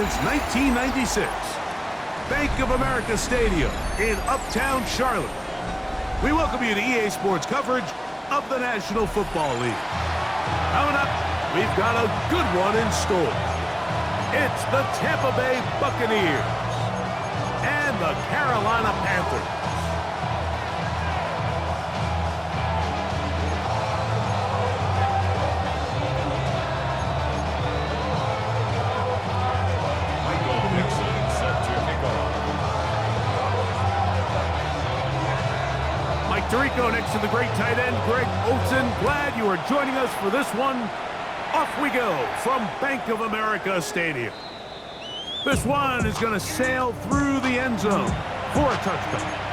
since 1996. Bank of America Stadium in Uptown Charlotte. We welcome you to EA Sports coverage of the National Football League. Coming up, we've got a good one in store. It's the Tampa Bay Buccaneers and the Carolina Panthers. Tirico next to the great tight end, Greg Olsen. Glad you are joining us for this one. Off we go from Bank of America Stadium. This one is going to sail through the end zone for a touchdown.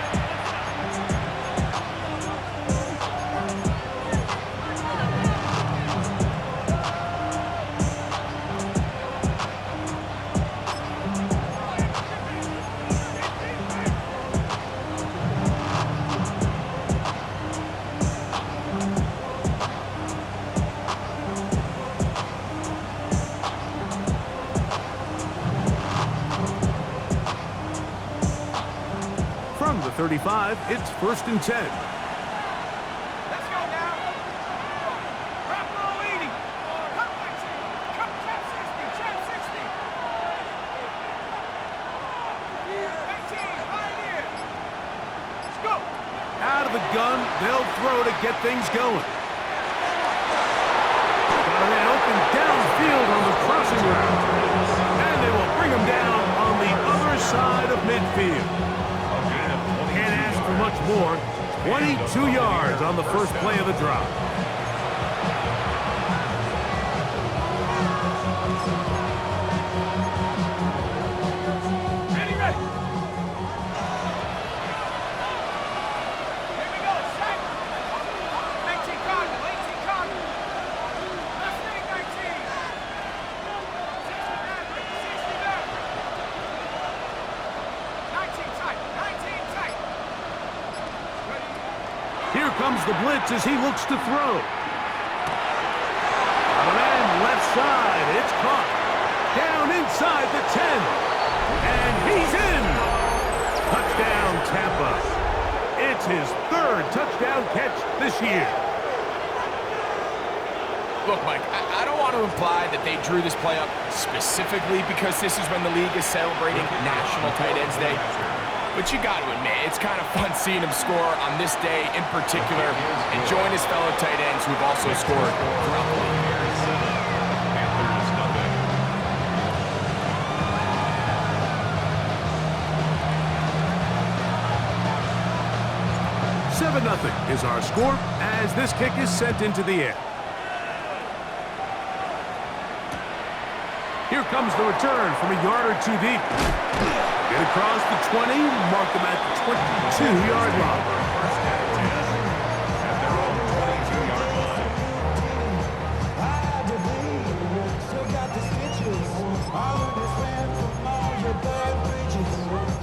From the 35, it's 1st and 10. Let's go now. Rock roll leading. Cut 19. Cut trap 60. Trap 60. 18. Pioneer. Let's go. Out of the gun, they'll throw to get things going. Got a man open downfield on the crossing route. And they will bring him down on the other side of midfield. Much more. 22 yards on the first play of the drive. Ready, ready. Here we go. Strike. 19 Cardinal. 18 Cardinal. Left wing 19. 69. 19 tight. 19 tight. Here comes the blitz as he looks to throw. And left side, it's caught. Down inside the 10. And he's in. Touchdown, Tampa. It's his 3rd touchdown catch this year. Look, Mike, I don't want to imply that they drew this play up specifically because this is when the league is celebrating National Tight Ends Day. But you got to admit, it's kind of fun seeing him score on this day in particular and join his fellow tight ends who've also scored throughout the league. 7-0 is our score as this kick is sent into the air. Here comes the return from a yard or two deep. Get across the 20, mark them at the 22-yard line. At their own 22-yard line. Still got the stitches. All of this land from all your bad bridges.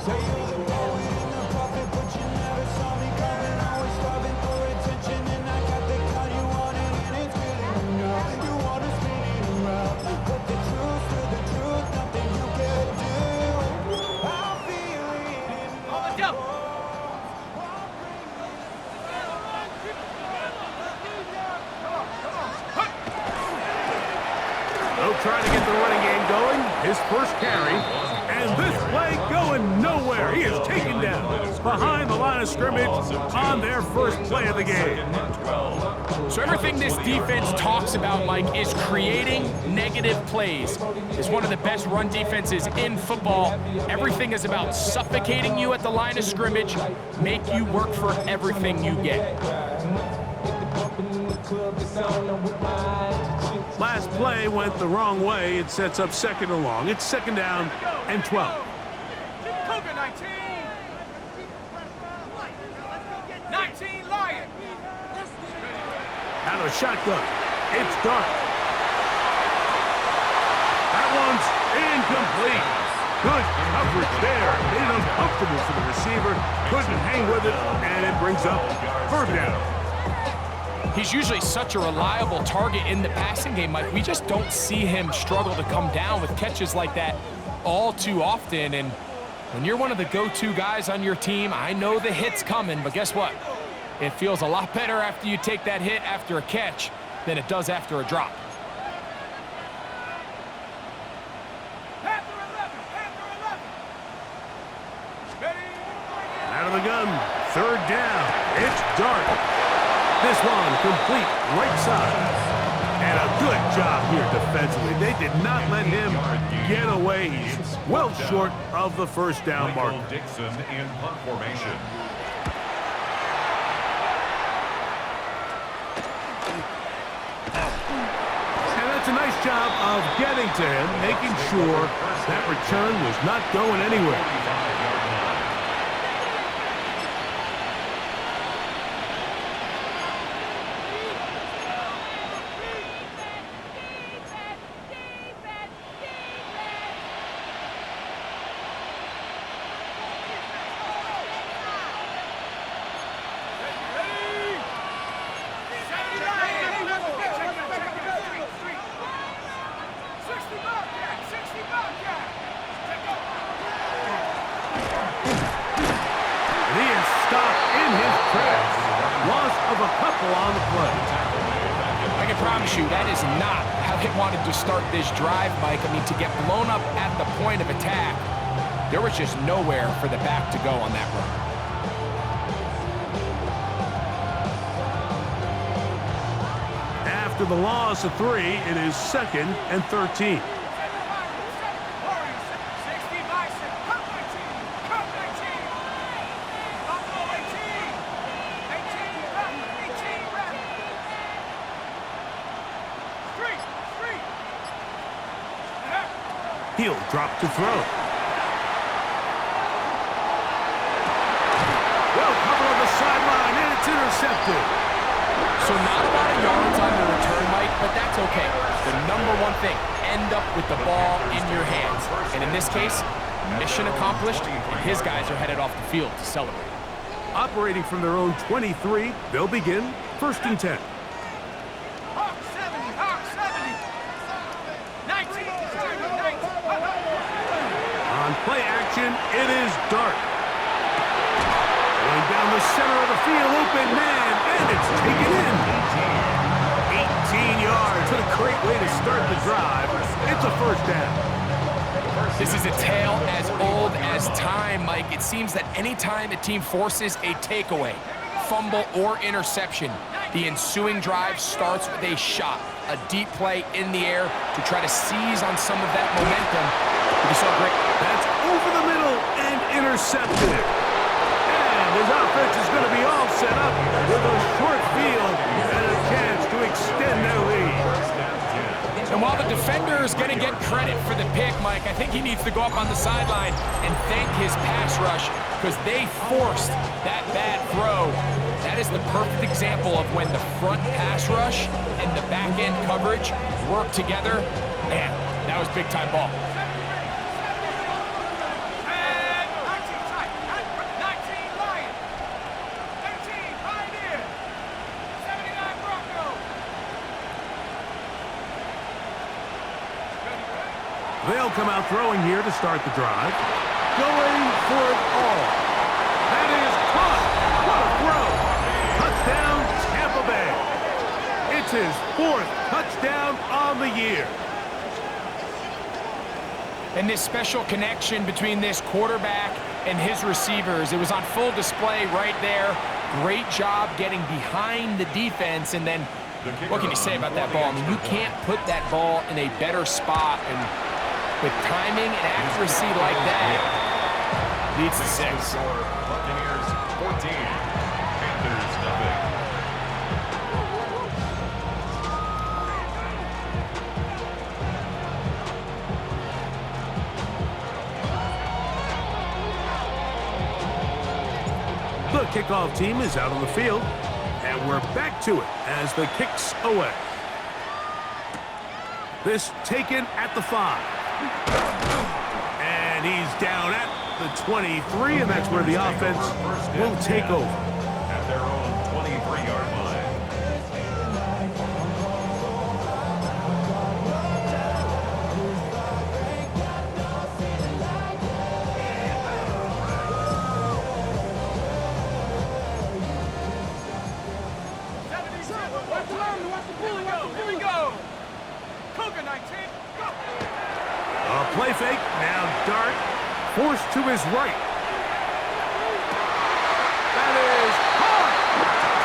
Say you're the boy in the puppet, but you never saw me coming. Always starving for attention, and I got the car you wanted, and it's killing you now. You want to spin it around, but the truth to the truth, nothing you can do. They'll try to get the running game going. His first carry. And this play going nowhere. He is taken down behind the line of scrimmage on their first play of the game. So everything this defense talks about, Mike, is creating negative plays. It's one of the best run defenses in football. Everything is about suffocating you at the line of scrimmage, make you work for everything you get. Last play went the wrong way. It sets up 2nd and long. It's 2nd down and 12. Cougar 19. 19 Lion. Out of a shotgun. It's dark. That one's incomplete. Good coverage there. Made it uncomfortable for the receiver. Couldn't hang with it, and it brings up 3rd down. He's usually such a reliable target in the passing game, Mike. We just don't see him struggle to come down with catches like that. all too often, and when you're one of the go-to guys on your team, I know the hit's coming, but guess what? It feels a lot better after you take that hit after a catch than it does after a drop. Panther 11, Panther 11. Ready? Out of the gun, third down. It's Dart. This one complete right side. And a good job here defensively. They did not let him get away. He's well short of the first down mark. Dixon in punt formation. And that's a nice job of getting to him, making sure that return was not going anywhere. On the play. I can promise you that is not how they wanted to start this drive, Mike. I mean, to get blown up at the point of attack, there was just nowhere for the back to go on that run. After the loss of 3, it is 2nd and 13. He'll drop to throw. Well covered on the sideline, and it's intercepted. So not a lot of yards on the return, Mike, but that's okay. The number one thing, end up with the ball in your hands. And in this case, mission accomplished, and his guys are headed off the field to celebrate. Operating from their own 23, they'll begin 1st and 10. Hawk 70, Hawk 70. 19, 19. On play action, it is Dart. Going down the center of the field, open man, and it's taken in. 18 yards. What a great way to start the drive. It's a 1st down. This is a tale as old as time, Mike. It seems that anytime a team forces a takeaway, fumble, or interception, the ensuing drive starts with a shot, a deep play in the air to try to seize on some of that momentum. You saw great. That's over the middle and intercepted. And his offense is going to be all set up with a short field and a chance to extend their lead. And while the defender is going to get credit for the pick, Mike, I think he needs to go up on the sideline and thank his pass rush because they forced that bad throw. That is the perfect example of when the front pass rush and the back end coverage work together. Man, that was big-time ball. They'll come out throwing here to start the drive. Going for it all. That is caught. What a throw. Touchdown, Tampa Bay. It's his 4th touchdown on the year. And this special connection between this quarterback and his receivers, it was on full display right there. Great job getting behind the defense. And then, what can you say about that ball? I mean, you can't put that ball in a better spot. And with timing and accuracy like that, leads to 6. Buccaneers 14, Panthers nothing. The kickoff team is out on the field, and we're back to it as the kick's away. This taken at the 5. And he's down at the 23, and that's where the offense will take over. At their own 23-yard line. Here we go. Cougar 19. Go. A play fake. Now Dart forced to his right. That is hard.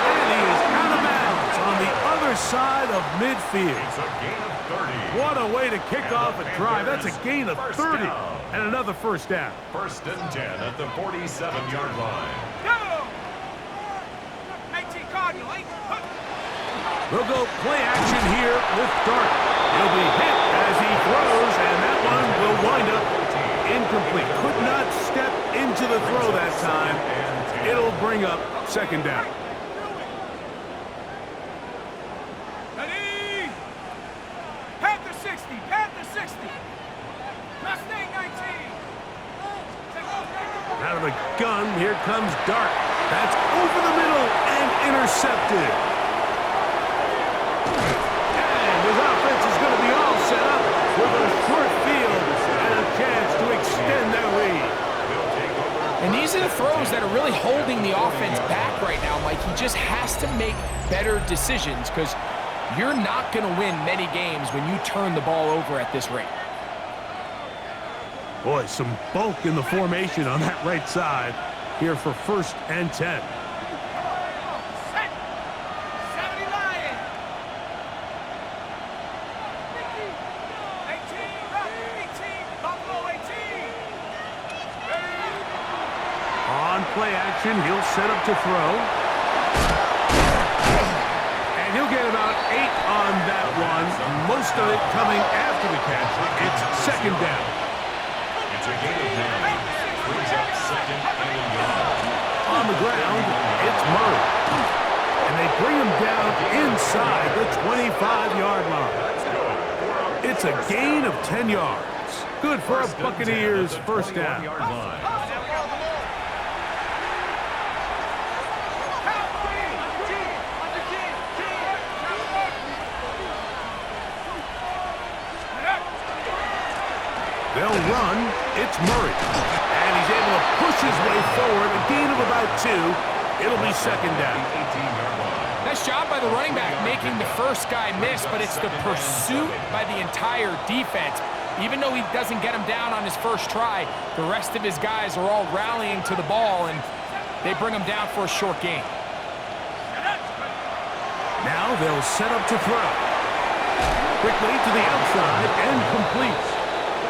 And he is out of bounds on the other side of midfield. It's a gain of 30. What a way to kick off a drive. That's a gain of 30 and another first down. First and 10 at the 47-yard line. Go. 19 Cardinal. 8. They'll go play action here with Dart. He'll be hit as he throws, and that one will wind up incomplete. Could not step into the throw that time. It'll bring up second down. Ready. Panther 60. Panther 60. Mustang 19. Out of the gun, here comes Dart. That's over the middle and intercepted. And his offense is going to be all set up with a short field and a chance to extend their lead. And these are the throws that are really holding the offense back right now, Mike. He just has to make better decisions because you're not going to win many games when you turn the ball over at this rate. Boy, some bulk in the formation on that right side here for first and 10. Set. 70 Lion. 18 Buffalo 18. On play action, he'll set up to throw. And he'll get about 8 on that one. Most of it coming after the catch. It's second down. It's a gain of 9. Brings up second and goal. On the ground, it's Murray. And they bring him down inside the 25-yard line. It's a gain of 10 yards. Good for a Buccaneers first down. Yard line. They'll run. It's Murray. And he's able to push his way forward. A gain of about 2. It'll be second down. 18-yard line. Nice job by the running back making the first guy miss, but it's the pursuit by the entire defense. Even though he doesn't get him down on his first try, the rest of his guys are all rallying to the ball, and they bring him down for a short gain. Now they'll set up to throw. Quickly to the outside and complete.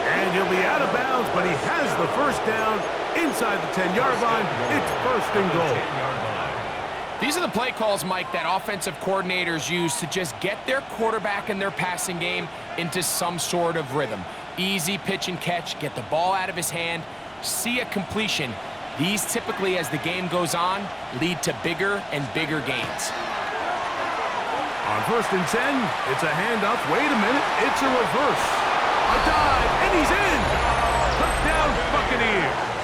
And he'll be out of bounds, but he has the first down inside the 10-yard line. It's first and goal. These are the play calls, Mike, that offensive coordinators use to just get their quarterback and their passing game into some sort of rhythm. Easy pitch and catch, get the ball out of his hand, see a completion. These typically, as the game goes on, lead to bigger and bigger gains. On first and 10, it's a handoff. Wait a minute, it's a reverse. A dive, and he's in. Touchdown, Buccaneers.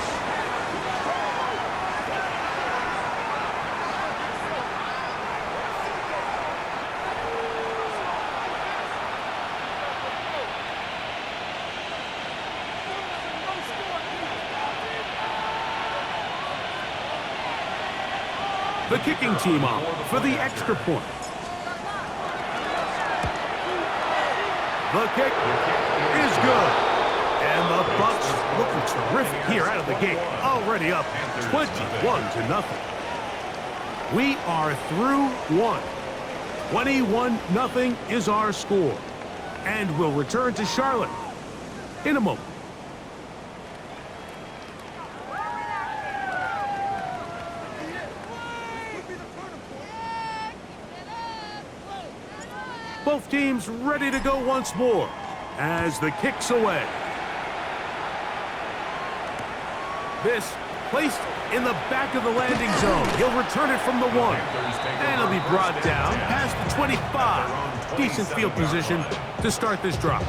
The kicking team off for the extra point. The kick is good. And the Bucs looking terrific here out of the gate. Already up 21-0. We are through one. 21-0 is our score. And we'll return to Charlotte in a moment. Both teams ready to go once more as the kick's away. This placed in the back of the landing zone. He'll return it from the 1. And he'll be brought down past the 25. Decent field position to start this drive.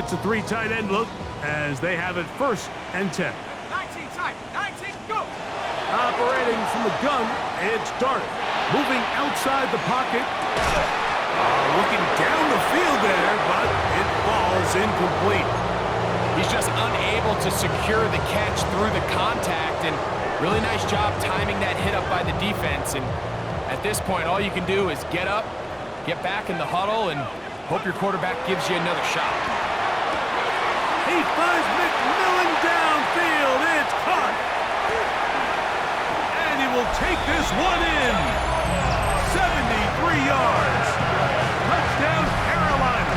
It's a 3 tight end look as they have it 1st and 10. 19 tight. 19, go. Operating from the gun, it's Dart. Moving outside the pocket. Looking down the field there, but it falls incomplete. He's just unable to secure the catch through the contact, and really nice job timing that hit up by the defense. And at this point, all you can do is get up, get back in the huddle, and hope your quarterback gives you another shot. He finds McMillan downfield. It's caught. And he will take this one in. 73 yards. Touchdown, Carolina.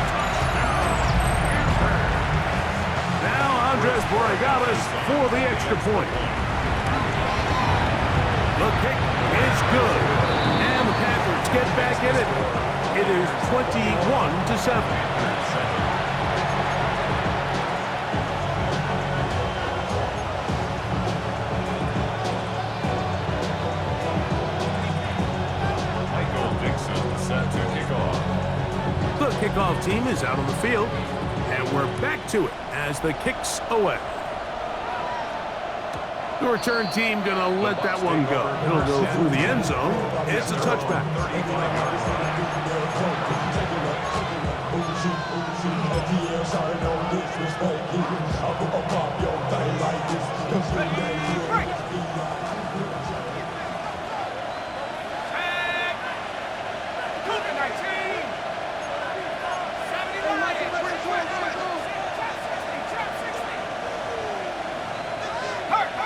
Now Andres Borregales for the extra point. The kick is good. And the Panthers get back in it. It is 21-7. The kickoff team is out on the field, and we're back to it as the kick's away. The return team gonna let that one go. It'll go through the end zone. It's a touchback.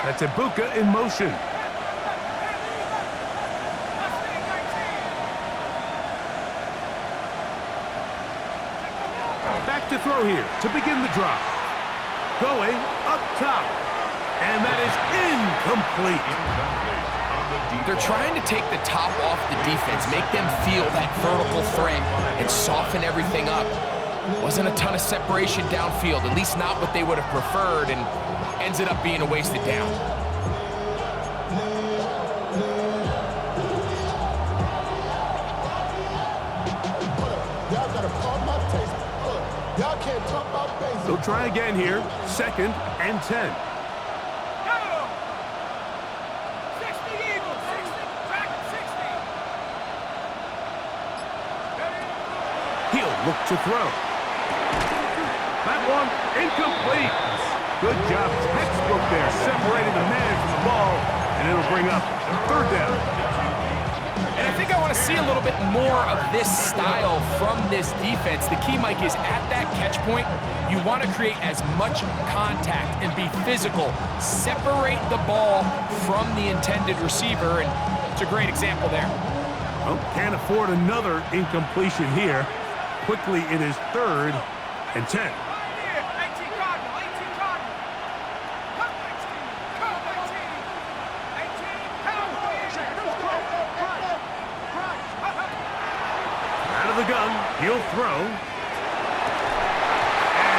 That's Ibuka in motion. Back to throw here to begin the drive. Going up top. And that is incomplete. They're trying to take the top off the defense, make them feel that vertical threat, and soften everything up. Wasn't a ton of separation downfield, at least not what they would have preferred, and ended up being a wasted down. They'll try again here. 2nd and 10. He'll look to throw. That one incomplete. Good job, textbook there, separating the man from the ball, and it'll bring up 3rd down. And I think I want to see a little bit more of this style from this defense. The key, Mike, is at that catch point, you want to create as much contact and be physical. Separate the ball from the intended receiver, and it's a great example there. Well, can't afford another incompletion here. Quickly, it is 3rd and 10. The gun, he'll throw. And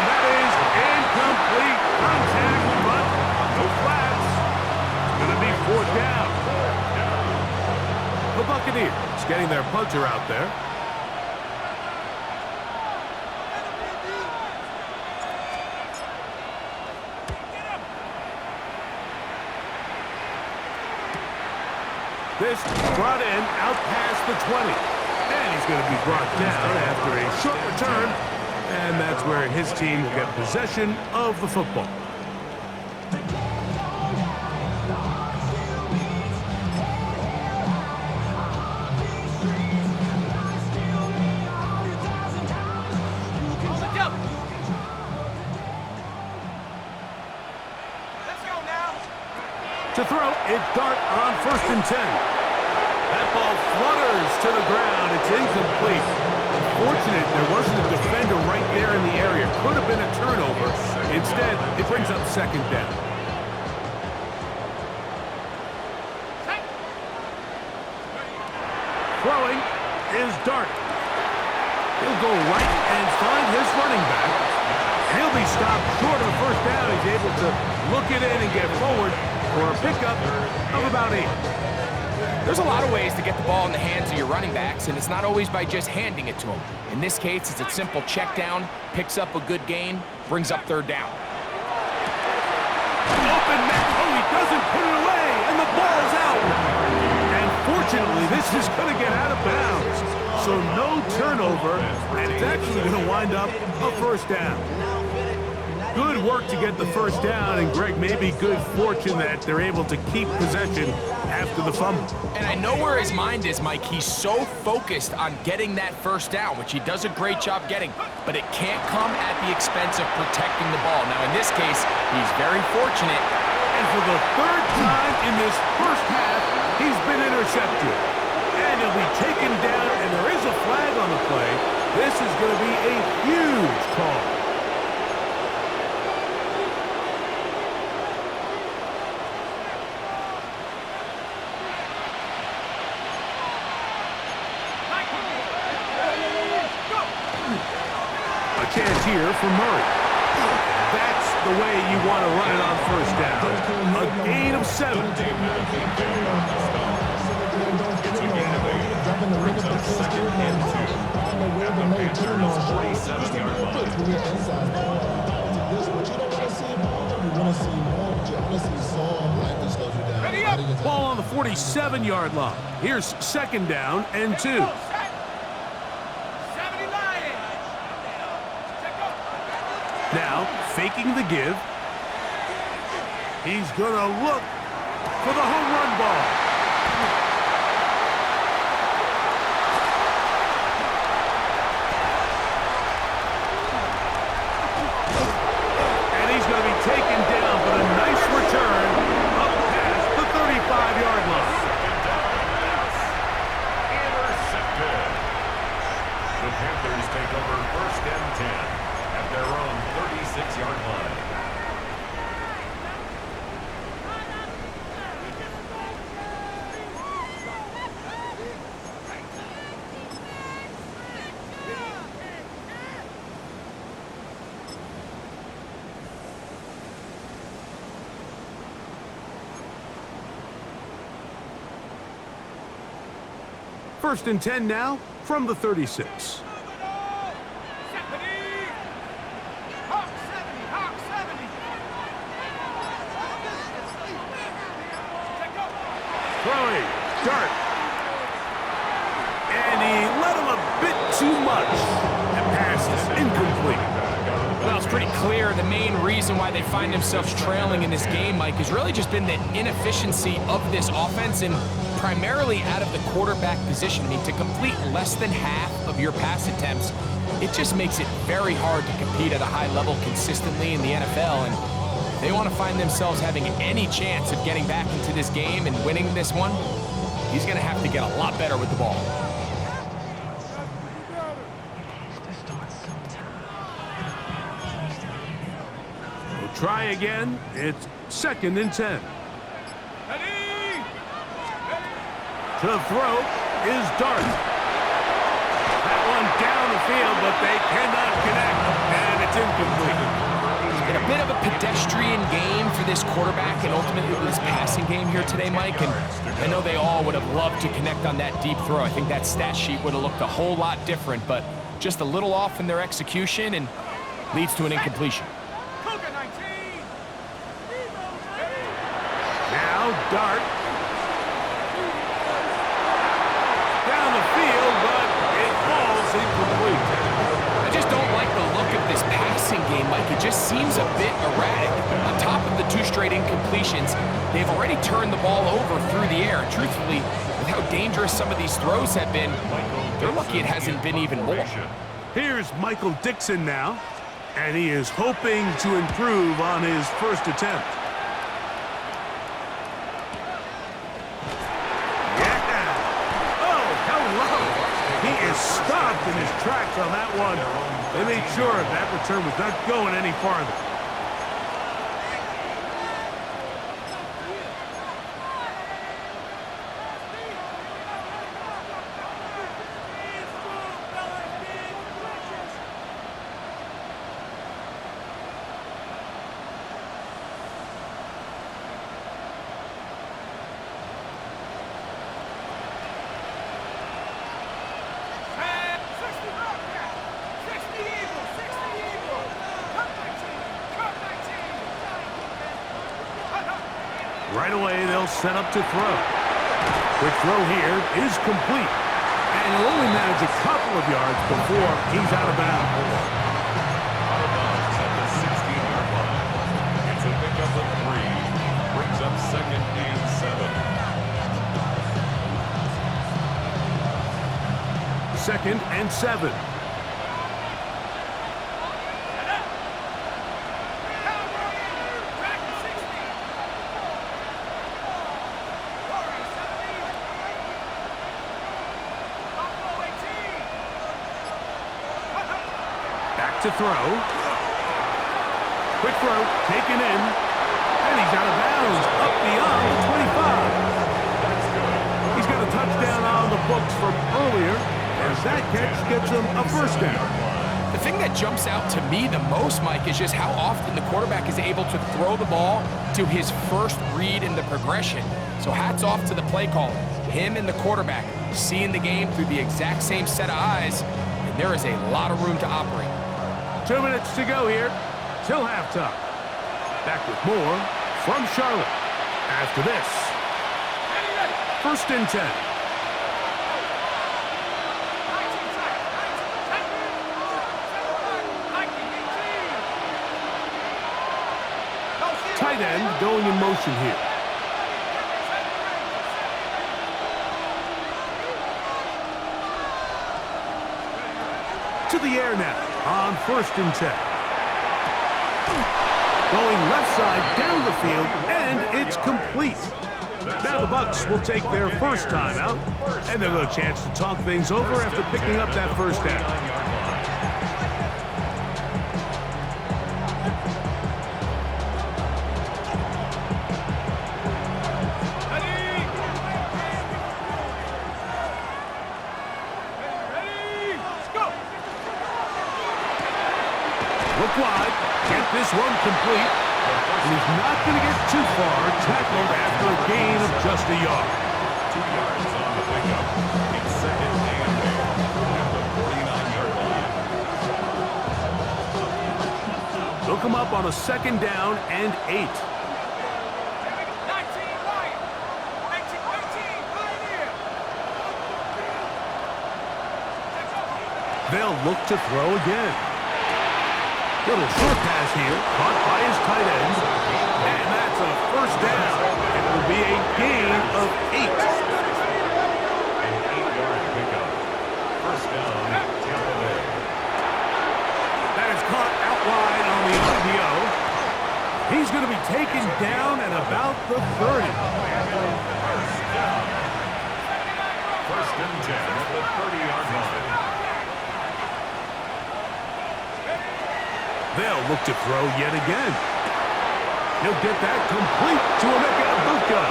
that is incomplete contact, but no flats. It's going to be 4th down. The Buccaneers getting their punter out there. This brought in out past the 20. And he's going to be brought down after a short return. And that's where his team will get possession of the football. To throw, it's Dart on 1st and 10. That ball flutters to the ground. It's incomplete. Unfortunate there wasn't a defender right there in the area. Could have been a turnover. Instead, it brings up 2nd down. Throwing is Dart. He'll go right and find his running back. And he'll be stopped short of the 1st down. He's able to look it in and get forward for a pickup of about 8. There's a lot of ways to get the ball in the hands of your running backs, and it's not always by just handing it to them. In this case, it's a simple check down, picks up a good gain, brings up third down. Open man. Oh, he doesn't put it away, and the ball's out. And fortunately, this is going to get out of bounds. So no turnover, and it's actually going to wind up a first down. Good work to get the first down, and Greg, maybe good fortune that they're able to keep possession after the fumble. And I know where his mind is, Mike. He's so focused on getting that first down, which he does a great job getting, but it can't come at the expense of protecting the ball. Now, in this case, he's very fortunate. And for the third time in this first half, he's been intercepted. And he'll be taken down, and there is a flag on the play. This is going to be a huge call. A chance here for Murray. That's the way you want to run it on first down. A gain of 7. It's a gain of 8. Brings up second and 2. At the Panthers' 47-yard line. Ball on the 47-yard line. Here's second down and 2. 70 Lions. Check up. Now, faking the give. He's going to look for the home run ball. And he's going to be taken down, but a nice return up past the 35-yard line. Intercepted. The Panthers take over first and 10 at their own 36-yard line. First and 10 now from the 36. Hawk 70, Hawk 70. Check up. Throwing, dart. And he let him a bit too much. The pass is incomplete. Well, it's pretty clear the main reason why they find themselves trailing in this game, Mike, has really just been the inefficiency of this offense and primarily out of the quarterback position. I mean, to complete less than half of your pass attempts, it just makes it very hard to compete at a high level consistently in the NFL. And if they want to find themselves having any chance of getting back into this game and winning this one, he's going to have to get a lot better with the ball. We'll try again. It's second and 10. Ready? To throw is Dart. That one down the field, but they cannot connect, and it's incomplete. It's been a bit of a pedestrian game for this quarterback and ultimately this passing game here today, Mike. And I know they all would have loved to connect on that deep throw. I think that stat sheet would have looked a whole lot different, but just a little off in their execution and leads to an incompletion. Cougar 19. Now Dart. Down the field, but it falls incomplete. I just don't like the look of this passing game, Mike. It just seems a bit erratic. On top of the 2 straight incompletions, they've already turned the ball over through the air. Truthfully, with how dangerous some of these throws have been, they're lucky it hasn't been even more. Here's Michael Dixon now, and he is hoping to improve on his first attempt. He is stopped in his tracks on that one. They made sure that return was not going any farther. Right away, they'll set up to throw. Quick throw here is complete. And he'll only manage a couple of yards before he's out of bounds. Out of bounds at the 16-yard line. It's a pickup of 3. Brings up 2nd and 7. 2nd and 7. Back to throw. Quick throw, taken in. And he's out of bounds, up beyond the 25. He's got a touchdown on the books from earlier, as that catch gets him a first down. The thing that jumps out to me the most, Mike, is just how often the quarterback is able to throw the ball to his first read in the progression. So hats off to the play caller. Him and the quarterback seeing the game through the exact same set of eyes, and there is a lot of room to operate. 2 minutes to go here, till halftime. Back with more from Charlotte after this. 1st and 10. Tight end going in motion here. To the air now on 1st and 10. Going left side down the field, and it's complete. Now the Bucs will take their first time out, and they'll have a chance to talk things over after picking up that first down. Look wide, get this one complete, and he's not going to get too far, tackled after a gain of just a yard. 2 yards on the pickup. It's 2nd and 8 at the 49-yard line. They'll come up on a 2nd down and 8. 19 Lion. 19 Pioneer. They'll look to throw again. Little short pass here, caught by his tight end, and that's a first down. It will be a gain of 8. An 8-yard pickup. First down, Tampa Bay. That is caught out wide on the RPO. He's going to be taken down at about the 30. First and 10 at the 30-yard line. They'll look to throw yet again. He'll get that complete to Emeka Egbuka.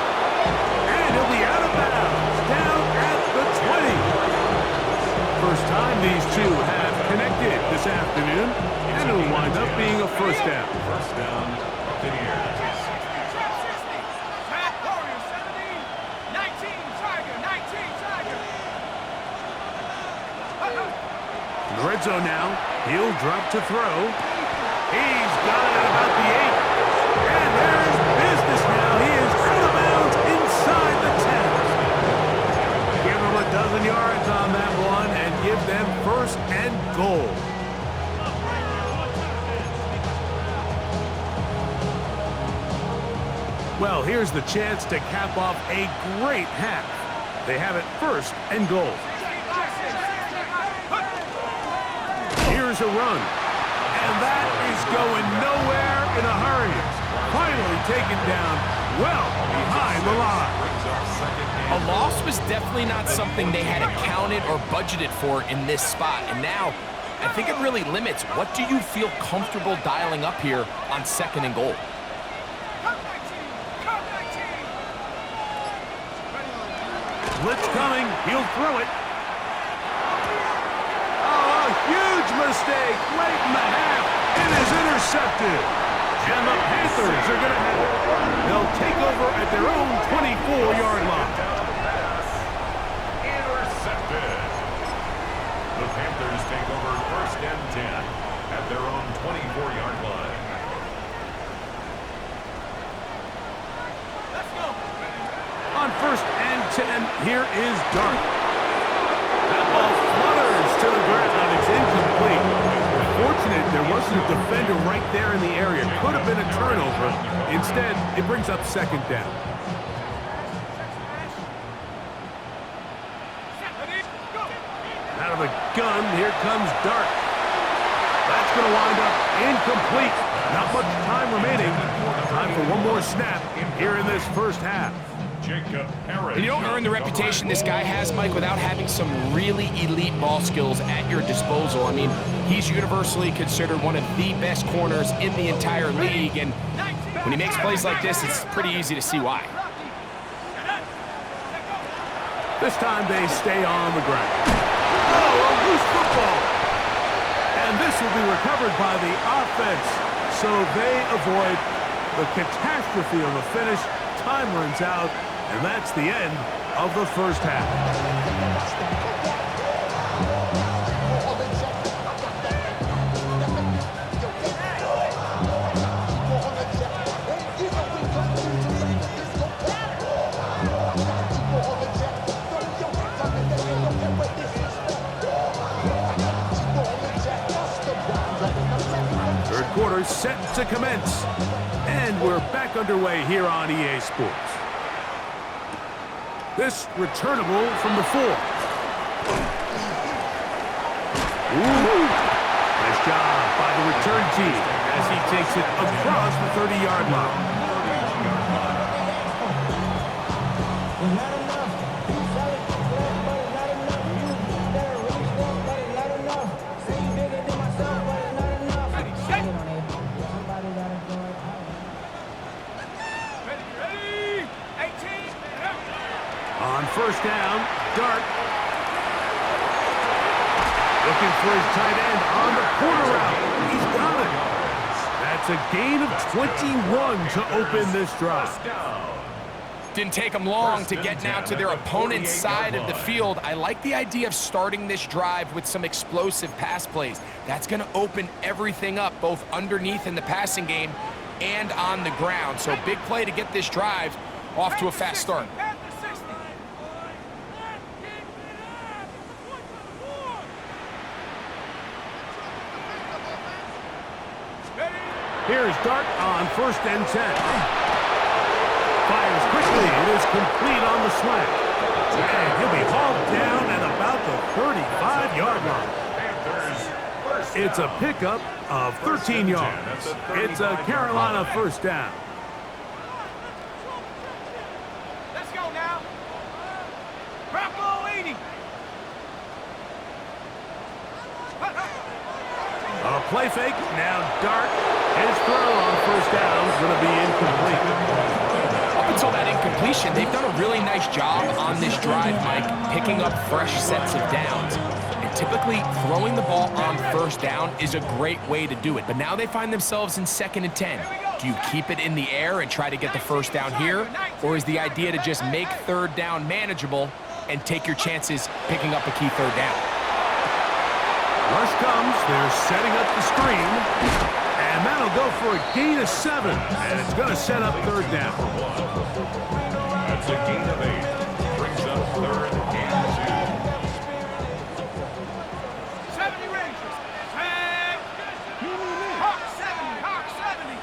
And he'll be out of bounds, down at the 20. First time these two have connected this afternoon, and it'll wind up being a first down. First down, Buccaneers. Warriors 70. 19 Tiger. 19 Tiger. In the red zone now, he'll drop to throw. He's got it at about the 8. And there's business now. He is out of bounds inside the 10. Give him a dozen yards on that one and give them 1st and goal. Well, here's the chance to cap off a great half. They have it 1st and goal. Here's a run. And that is going nowhere in a hurry. Finally taken down well behind the line. A loss was definitely not something they had accounted or budgeted for in this spot. And now, I think it really limits what do you feel comfortable dialing up here on 2nd and goal. Blitz coming. He'll throw it. Oh, a huge mistake late in the half. It is intercepted. And the Panthers are going to have it. They'll take over at their own 24-yard line. Intercepted. The Panthers take over 1st and 10 at their own 24-yard line. here is Dart. That ball flutters to the ground. It's incomplete. Fortunate there wasn't a defender right there in the area. Could have been a turnover. Instead, it brings up second down. Out of the gun, here comes Dart. That's going to wind up incomplete. Not much time remaining. Time for one more snap here in this first half. And you don't earn the reputation this guy has, Mike, without having some really elite ball skills at your disposal. I mean, he's universally considered one of the best corners in the entire league, and when he makes plays like this, it's pretty easy to see why. This time they stay on the ground. Oh, a loose football. And this will be recovered by the offense, so they avoid the catastrophe on the finish. Time runs out, and that's the end of the first half. Third quarter set to commence. And we're back underway here on EA Sports. This returnable from the 4. Ooh. Nice job by the return team as he takes it across the 30-yard line. On first down, Dart. Looking for his tight end on the corner route. He's got it. That's a gain of 21 to open this drive. Didn't take them long to get now to their opponent's side of the field. I like the idea of starting this drive with some explosive pass plays. That's going to open everything up, both underneath in the passing game and on the ground. So big play to get this drive off to a fast start. Here's Dart on first and 10. Fires quickly. It is complete on the slant. And he'll be hauled down at about the 35-yard line. It's a pickup of 13 yards. It's a Carolina first down. Let's go now. Drop ball 80. A play fake. Now Dart. His throw on first down is going to be incomplete. Up until that incompletion, they've done a really nice job on this drive, Mike, picking up fresh sets of downs. And typically, throwing the ball on first down is a great way to do it. But now they find themselves in 2nd and 10. Do you keep it in the air and try to get the first down here? Or is the idea to just make third down manageable and take your chances picking up a key third down? Rush comes. They're setting up the screen. And that'll go for a gain of 7. And it's going to set up third down. That's a gain of 8. Brings up 3rd and 2. 70 Rangers. Tag. Hawk 70. Hawk 70.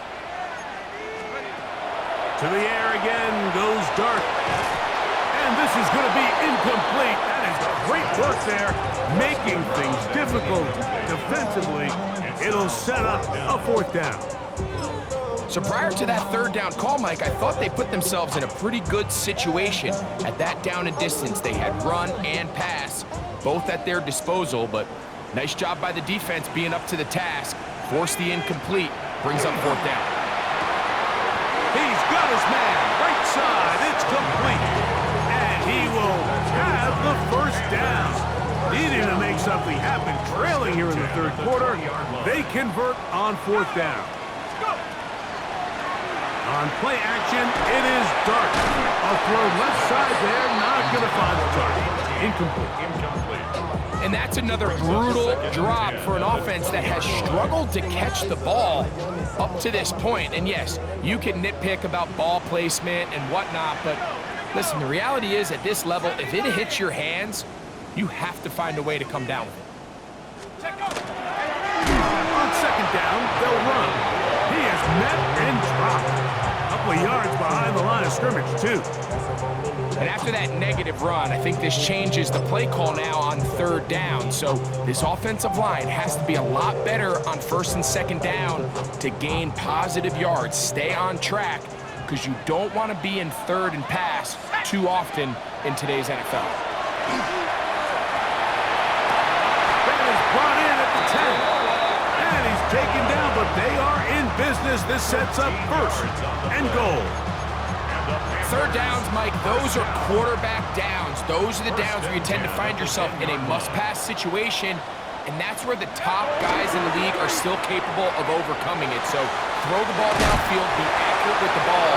To the air again goes Dart. And this is going to be incomplete. That is great work there, making things difficult defensively. It'll set up a 4th down. So prior to that third down call, Mike, I thought they put themselves in a pretty good situation at that down and distance. They had run and pass, both at their disposal, but nice job by the defense being up to the task. Force the incomplete, brings up 4th down. He's got his man, right side, it's complete. And he will have the first down. Needing to make something happen, trailing here in the third quarter. They convert on 4th down. On play action, it is Dart. A throw left side there, not going to find the target. Incomplete. And that's another brutal drop for an offense that has struggled to catch the ball up to this point. And yes, you can nitpick about ball placement and whatnot, but Listen, the reality is at this level, if it hits your hands, you have to find a way to come down with it. Check up. On second down, they'll run. He is met and dropped. A couple of yards behind the line of scrimmage, too. And after that negative run, I think this changes the play call now on third down. So this offensive line has to be a lot better on first and second down to gain positive yards. Stay on track, because you don't want to be in third and pass too often in today's NFL. That is brought in at the 10. And he's taken down, but they are in business. This sets up first and goal. Third downs, Mike, those are quarterback downs. Those are the downs where you tend to find yourself in a must-pass situation, and that's where the top guys in the league are still capable of overcoming it. So throw the ball downfield, be accurate with the ball.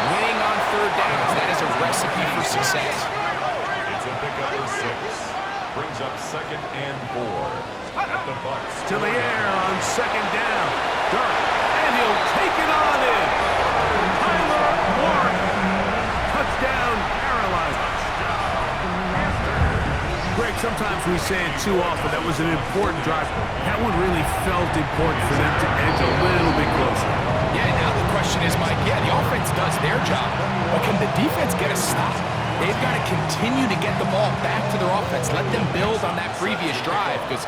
Winning on third downs, that is a recipe for success. It's a pickup of 6. Brings up 2nd and 4 at the Bucks. To the air on second down. Dart, and he'll take it on in. Tyler Warren. Touchdown, Carolina. Greg, sometimes we say it too often. That was an important drive. That one really felt important for them to edge a little bit closer. Yeah, now the question is, Mike, yeah, the offense does their job, but can the defense get a stop? They've got to continue to get the ball back to their offense. Let them build on that previous drive, because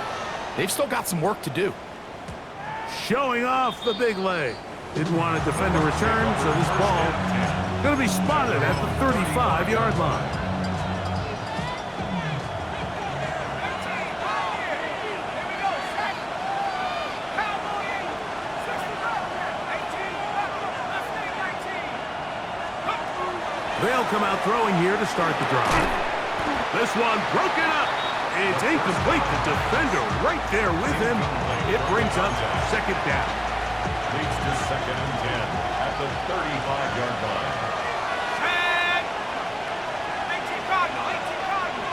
they've still got some work to do. Showing off the big leg. Didn't want to defend a return, so this ball going to be spotted at the 35-yard line. They'll come out throwing here to start the drive. This one broken up. It's incomplete. The defender right there with him. It brings up second down. Leads to 2nd and 10 at the 35-yard line. 18 Cardinal, 18 Cardinal.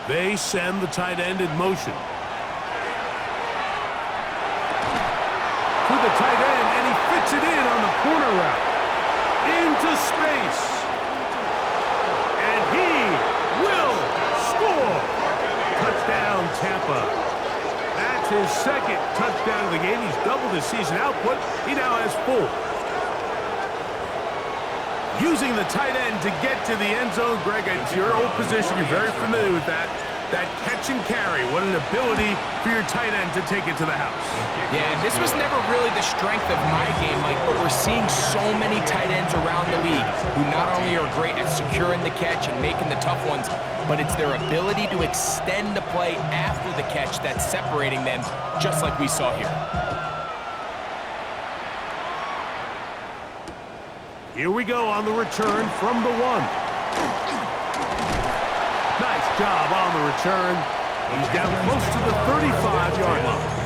They send the tight end in motion. To the tight end, and he fits it in on the corner route. Into space. And he will score. Touchdown, Tampa. That's his second touchdown of the game. He's doubled his season output. He now has 4. Using the tight end to get to the end zone, Greg, it's your old position. You're very familiar with that. That catch and carry. What an ability for your tight end to take it to the house. Yeah, and this was never really the strength of my game, Mike, but we're seeing so many tight ends around the league who not only are great at securing the catch and making the tough ones, but it's their ability to extend the play after the catch that's separating them, just like we saw here. Here we go on the return from the 1. Nice job on the return. He's down close to the 35-yard line.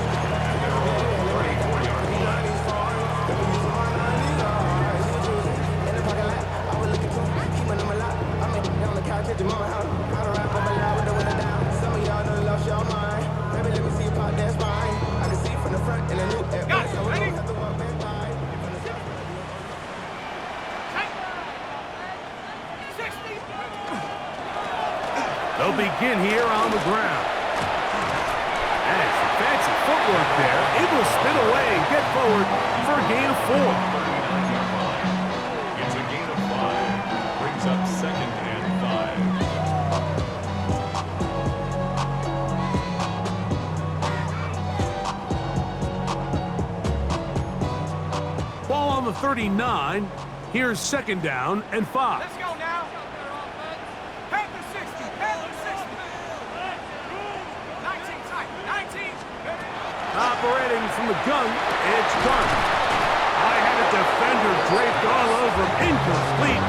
Got it, ready? They'll begin here on the ground. And some fancy footwork there. Able to spin away and get forward for a gain of 4. It's a gain of 5. Brings up 2nd and 5. Ball on the 39. Here's 2nd down and 5. Let's go now. Panthers 60, Panthers 60. 19 tight, 19. Operating from the gun, it's Dart. I had a defender draped all over him. Incomplete.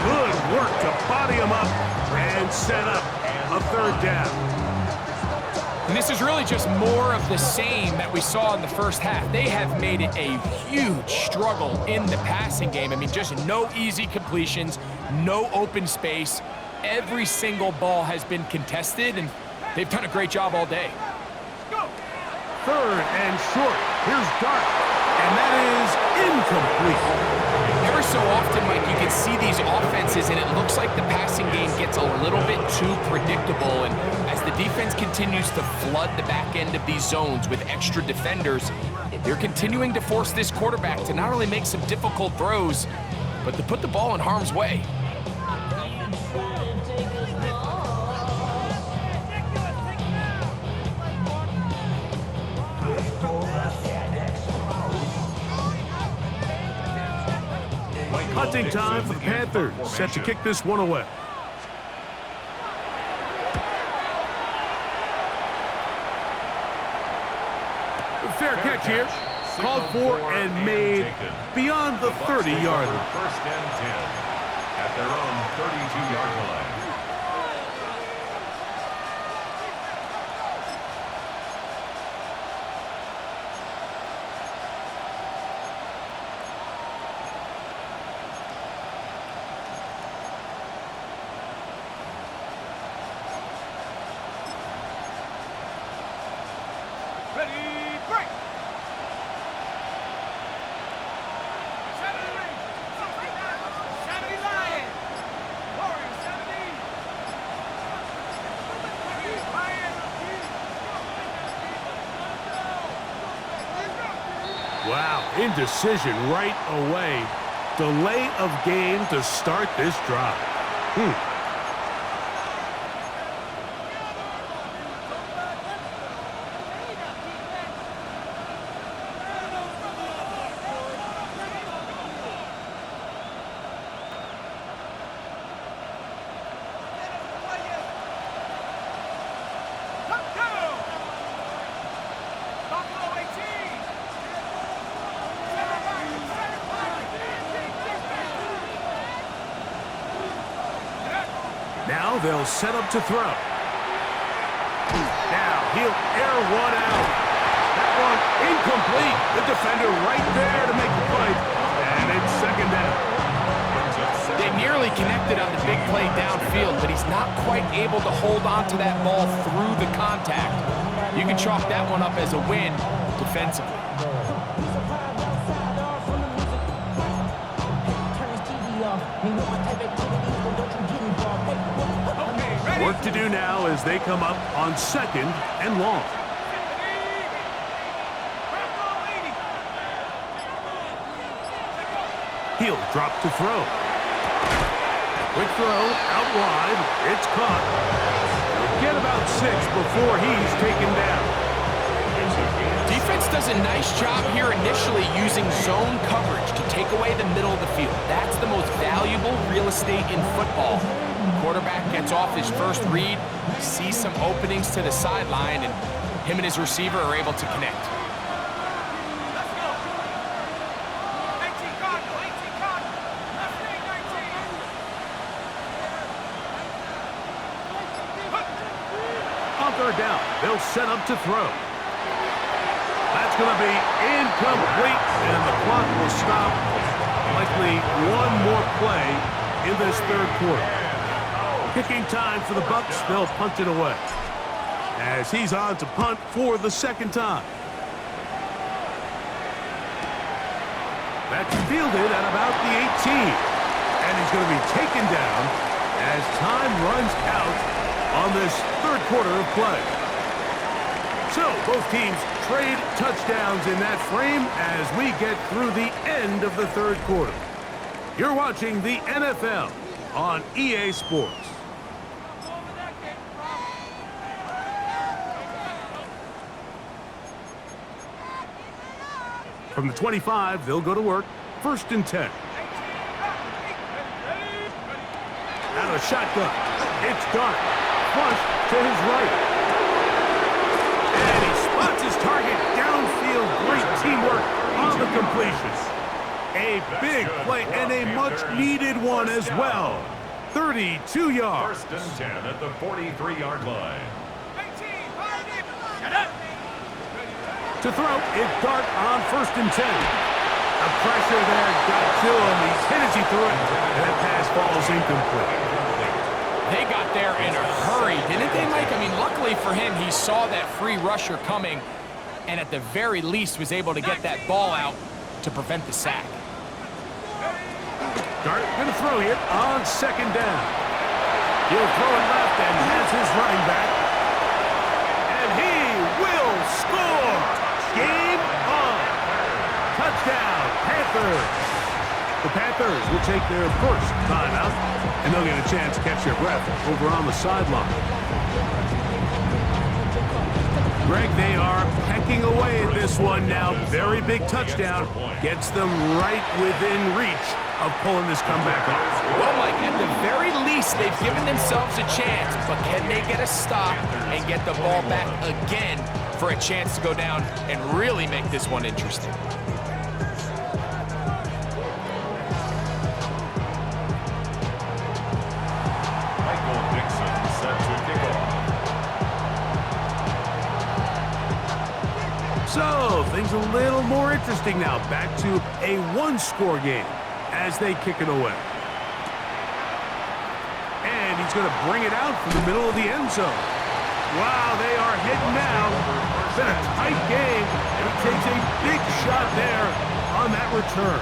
Good work to body him up and set up a 3rd down. And this is really just more of the same that we saw in the first half. They have made it a huge struggle in the passing game. I mean, just no easy completions, no open space. Every single ball has been contested, and they've done a great job all day. third and short. Here's Dart, and that is incomplete. Ever so often, Mike, you can see these offenses, and it looks like the passing game gets a little bit too predictable. And as the defense continues to flood the back end of these zones with extra defenders, they're continuing to force this quarterback to not only make some difficult throws, but to put the ball in harm's way. Punting time for the Panthers, set to kick this one away. Fair catch here. Called for and made beyond the 30-yard line. First and 10 at their own 32-yard line. Ready, break! 70 Lion! Warrior 70! Lion! Wow, indecision right away. Delay of game to start this drive. Touchdown! Buffalo 18! Now they'll set up to throw. Now he'll air one out. That one incomplete. The defender right there to make the play. And it's second down. They nearly connected on the big play downfield, but he's not quite able to hold on to that ball through the contact. You can chalk that one up as a win defensively. Work to do now as they come up on second and long. He'll drop to throw. Quick throw out wide. It's caught. He'll get about 6 before he's taken down. Defense does a nice job here initially using zone coverage to take away the middle of the field. That's the most valuable real estate in football. Quarterback gets off his first read, sees some openings to the sideline, and him and his receiver are able to connect. Let's go! 19 Cardinal, 18 Cardinal! Left wing 19! On third down, they'll set up to throw. That's going to be incomplete, and the clock will stop. Likely one more play in this third quarter. Kicking time for the Bucs. They'll punt it away as he's on to punt for the second time. That's fielded at about the 18, and he's going to be taken down as time runs out on this third quarter of play. So both teams trade touchdowns in that frame as we get through the end of the third quarter. You're watching the NFL on EA Sports. From the 25, they'll go to work. First and 10. Out of shotgun. It's Dart. Flush to his right. And he spots his target downfield. Great teamwork on the completion. A big play and a much-needed one as well. 32 yards. First and 10 at the 43-yard line. 18, get up! To throw, it's Dart on first and 10. The pressure there got to him. He's hit as he threw it, and that pass falls incomplete. They got there in a hurry, didn't they, Mike? I mean, luckily for him, he saw that free rusher coming, and at the very least was able to get that ball out to prevent the sack. Dart gonna throw here on second down. He'll throw it left and has his running back. And he will score! Game on! Touchdown, Panthers! The Panthers will take their first timeout, and they'll get a chance to catch their breath over on the sideline. Greg, they are pecking away at this one now. Very big touchdown. Gets them right within reach of pulling this comeback off. Well, Mike, at the very least, they've given themselves a chance, but can they get a stop and get the ball back again for a chance to go down and really make this one interesting? So, things a little more interesting now. Back to a one-score game as they kick it away. And he's going to bring it out from the middle of the end zone. Wow, they are hitting now. It's been a tight game, and he takes a big shot there on that return.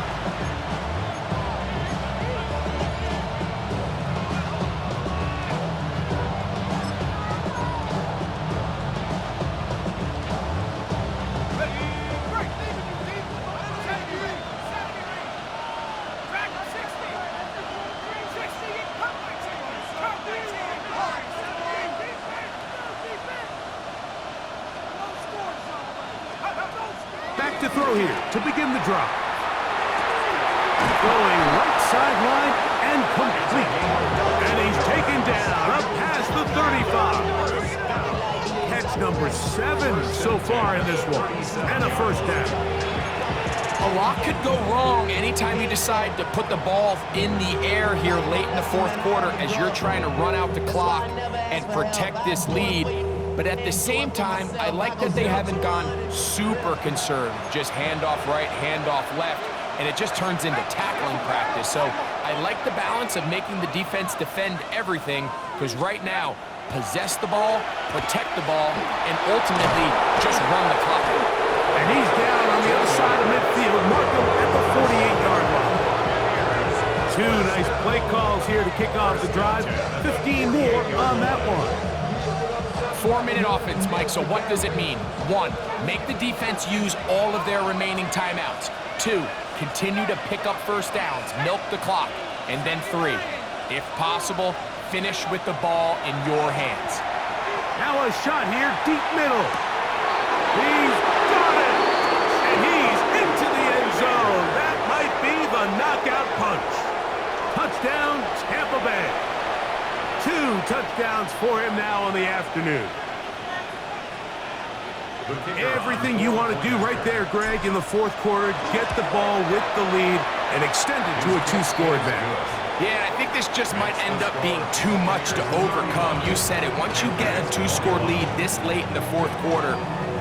To throw here to begin the drive. Going right sideline and complete. And he's taken down up past the 35. Catch number 7 so far in this one. And a first down. A lot could go wrong anytime you decide to put the ball in the air here late in the fourth quarter as you're trying to run out the clock and protect this lead. But at the same time, I like that they haven't gone super concerned. Just handoff right, handoff left, and it just turns into tackling practice. So I like the balance of making the defense defend everything, because right now, possess the ball, protect the ball, and ultimately just run the clock. And he's down on the other side of midfield, Markham at the 48-yard line. 2 nice play calls here to kick off the drive. 15 more on that one. 4-minute offense, Mike, so what does it mean? 1, make the defense use all of their remaining timeouts. 2, continue to pick up first downs, milk the clock. And then 3, if possible, finish with the ball in your hands. Now a shot here, deep middle. He's got it! And he's into the end zone. That might be the knockout punch. Touchdown, Tampa Bay. 2 touchdowns for him now on the afternoon. Everything you want to do right there, Greg, in the fourth quarter, get the ball with the lead and extend it to a 2-score advantage. Yeah, I think this just might end up being too much to overcome. You said it. Once you get a 2-score lead this late in the fourth quarter,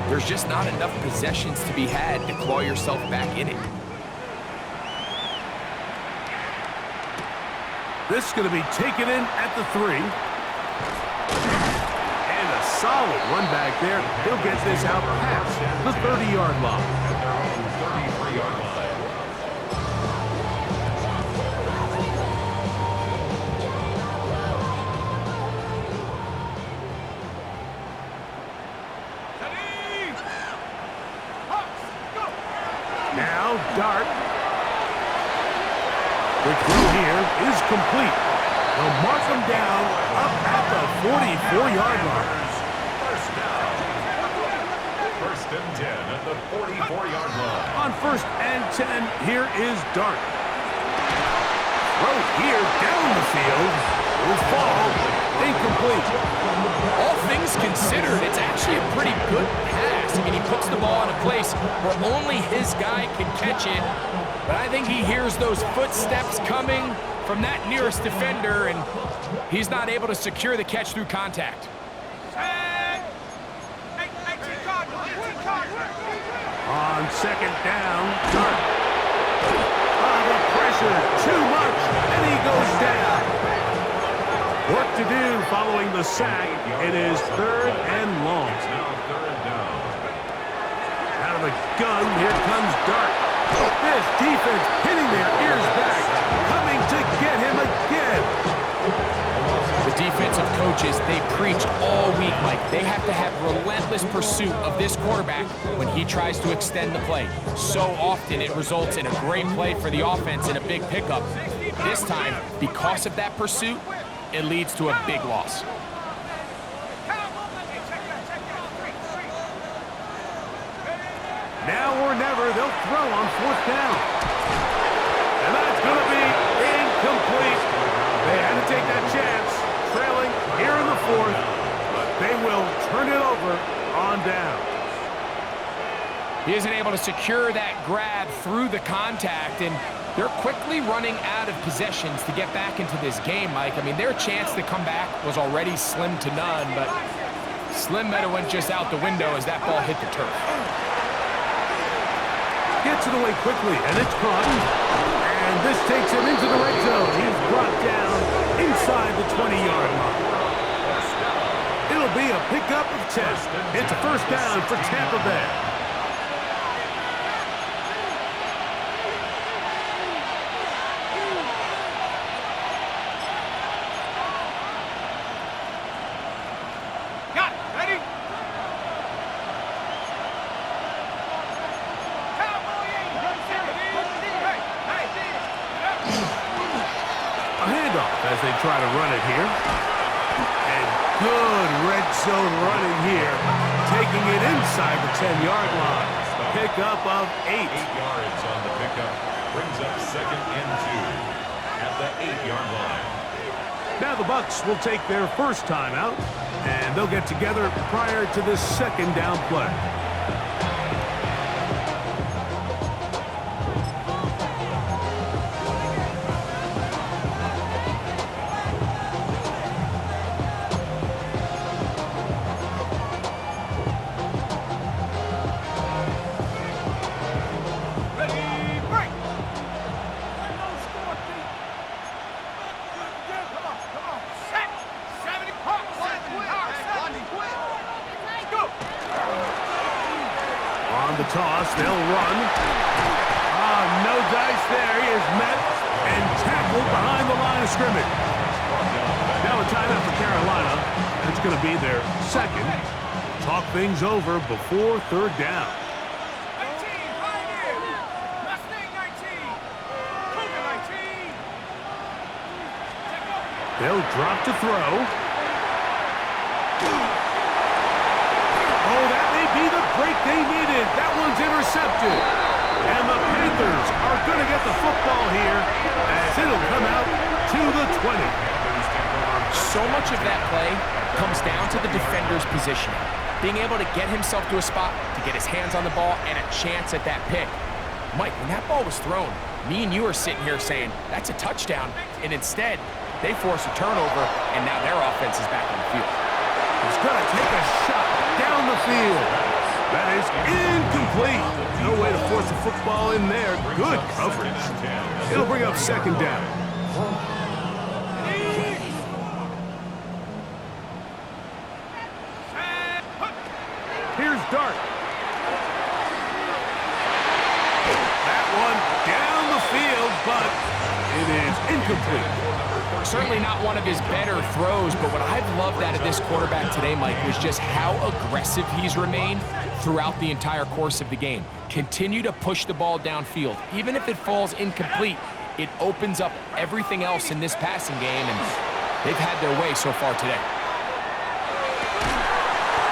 there's just not enough possessions to be had to claw yourself back in it. This is going to be taken in at the 3. And a solid run back there. He'll get this out past the 30-yard line. 33-yard line. Now Dart. The throw here is complete. They'll mark him down up at the 44-yard line. First down. First and 10 at the 44-yard line. On first and 10, here is Dart. Throw here down the field. Will fall. Incomplete. All things considered, it's actually a pretty good pass. I mean, he puts the ball in a place where only his guy can catch it. But I think he hears those footsteps coming from that nearest defender, and he's not able to secure the catch through contact. On second down, Dart. The pressure, too much, and he goes down. Work to do following the sack. It is 3rd and long. Now 3rd down. gun. Here comes Dart. This defense hitting their ears back, coming to get him again. The defensive coaches, they preach all week, Mike. They have to have relentless pursuit of this quarterback when he tries to extend the play. So often it results in a great play for the offense and a big pickup. This time, because of that pursuit, it leads to a big loss. Now or never, they'll throw on 4th down. And that's going to be incomplete. They had to take that chance, trailing here in the 4th, but they will turn it over on down. He isn't able to secure that grab through the contact, and they're quickly running out of possessions to get back into this game, Mike. I mean, their chance to come back was already slim to none, but slim might have went just out the window as that ball hit the turf. Gets it away quickly, and it's caught. And this takes him into the red zone. He's brought down inside the 20-yard line. It'll be a pickup of 10. It's a first down for Tampa Bay. Got it. Ready? A handoff as they try to run it here. And good red zone running here. Taking it inside the 10-yard line. Pickup of 8. 8 yards on the pickup. Brings up 2nd and 2 at the 8-yard line. Now the Bucs will take their first timeout, and they'll get together prior to this 2nd down play. On the toss, they'll run. No dice there. He is met and tackled behind the line of scrimmage. Now a timeout for Carolina. It's going to be their 2nd. Talk things over before 3rd down. 19, Pioneer. Mustang 19. Cougar 19. They'll drop to throw. Oh, that may be the break they needed. That one's intercepted. And the Panthers are going to get the football here as it'll come out to the 20. So much of that play comes down to the defender's positioning. Being able to get himself to a spot, to get his hands on the ball, and a chance at that pick. Mike, when that ball was thrown, me and you are sitting here saying, that's a touchdown. And instead, they force a turnover, and now their offense is back on the field. He's going to take a shot down the field. That is incomplete. No way to force the football in there. Good coverage. It'll bring up 2nd down. Here's Dart. That one down the field, but it is incomplete. Certainly not one of his better throws, but what I've loved out of this quarterback today, Mike, was just how aggressive he's remained throughout the entire course of the game. Continue to push the ball downfield. Even if it falls incomplete, it opens up everything else in this passing game, and they've had their way so far today.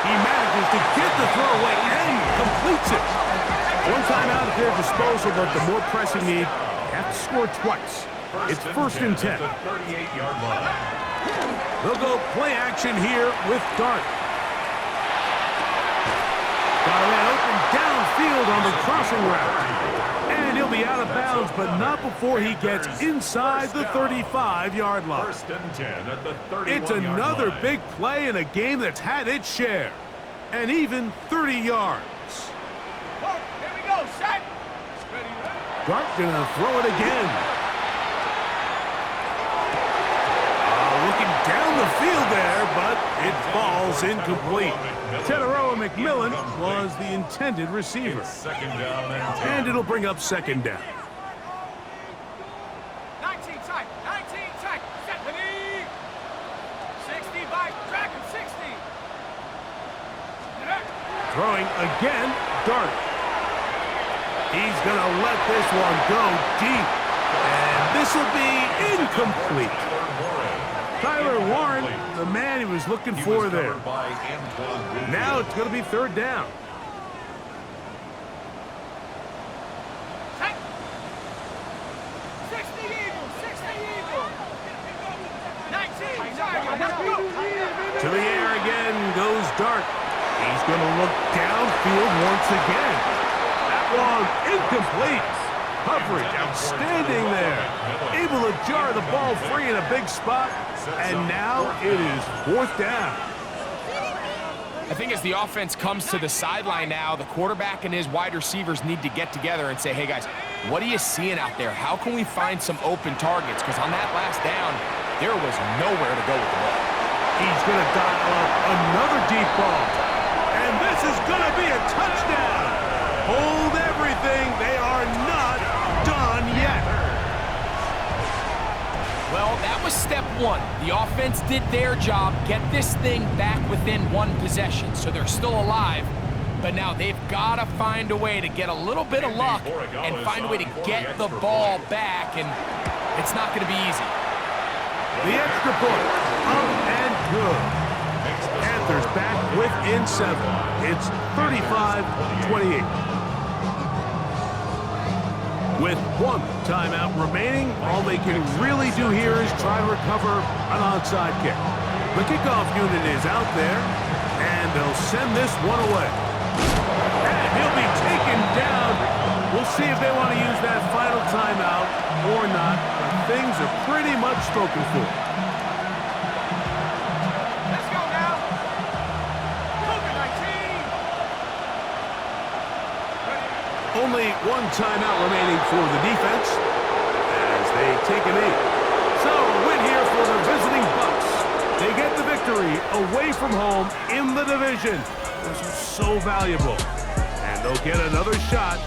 He manages to get the throw away and completes it. One time out at their disposal, but the more pressing need, have to score twice. It's 1st and 10. 38-yard line. They'll go play action here with Dart. Got a man open downfield on the crossing route. And he'll be out of bounds, but not before he gets inside the 35-yard line. 1st and 10 at the 31-yard line. It's another big play in a game that's had its share. And even 30 yards. Here we go, set. Dart gonna throw it again. looking down the field there, but it falls incomplete. Teteroa McMillan was the intended receiver. Second down and 10. And it'll bring up second down. 19 tight, 19 tight. Set the knee. 60 by Dragon 60. Throwing again, Dart. He's going to let this one go deep. And this will be incomplete. Tyler Warren, the man he was looking for there. Now it's going to be third down. Set. 60 Eagles, 60 Eagles. 19 tight. Let's go. To the air again goes Dart. He's going to look downfield once again. That one incomplete. Coverage outstanding there. Able to jar the ball free in a big spot. And now it is fourth down. I think as the offense comes to the sideline now, the quarterback and his wide receivers need to get together and say, hey guys, what are you seeing out there? How can we find some open targets? Because on that last down, there was nowhere to go with the ball. He's going to dial up another deep ball. And this is going to be a touchdown. Hold everything. They are not done yet. Well, that was step one. The offense did their job, get this thing back within one possession, so they're still alive. But now they've got to find a way to get a little bit of luck and find a way to get the ball back, and it's not going to be easy. The extra point, up and good. Panthers back within 7. It's 35-28. With one timeout remaining, all they can really do here is try to recover an onside kick. The kickoff unit is out there, and they'll send this one away. And he'll be taken down. We'll see if they want to use that final timeout or not, but things are pretty much spoken for. Let's go now. Cougar 19. Only one timeout remaining for the defense as they take a knee. So, a win here for the visiting Bucks. They get the victory away from home in the division. This is so valuable. And they'll get another shot